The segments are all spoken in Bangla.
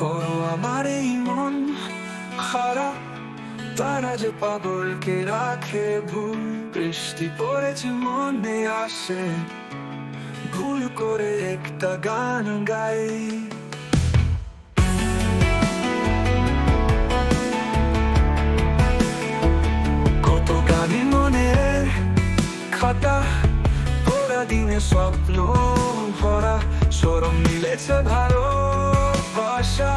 করো আমার এই মন খারাপ, তারা যে পাগলকে রাখে ভুল। বৃষ্টি পড়েছে মনে আসে, ভুল করে একটা গান গাই। কত গানে মনে খাতা, ওরা দিনে স্বপ্ন ভরা, স্মরণ মিলেছে ভালোবাসা,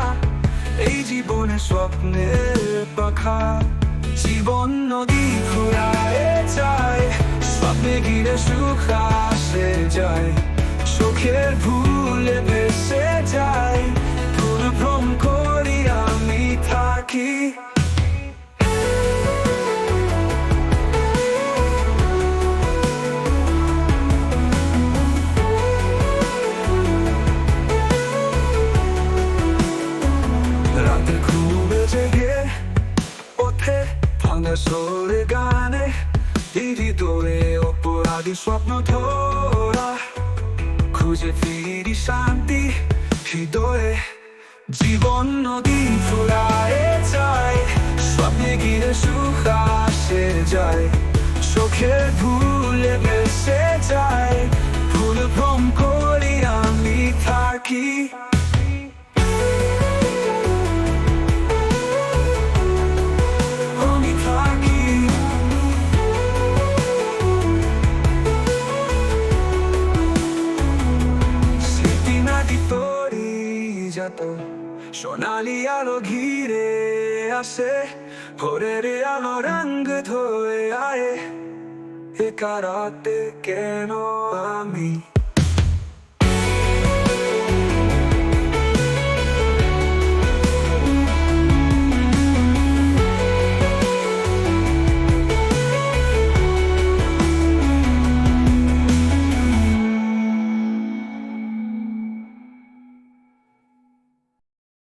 এই জীবনে স্বপ্নের পাখা। জীবন নদী ঘুরায় যায়, স্বপ্নে ঘিরে সুখ আসে যায়, চোখের ভুলে ভেসে যায়, ভুল ভ্রম করি আমি থাকি। রাতে ঘুমে জেগে ওঠে ভাঙা সোরে গানে, হৃদয়ে অপরাধী স্বপ্ন ধরা, খুঁজে ফিরি শান্তি হৃদয়ে। জীবন নদী ফুরায় যায়, স্বপ্নে ঘিরে সুখ আসে যায়, চোখের ভুলে ভেসে যায়, ভুল ভ্রম করি আমি থাকি। সোনালি আলো ঘিরে আসে, ভোরের আলো রঙ ধোয়ে আয়ে, একা রাতে কেন আমি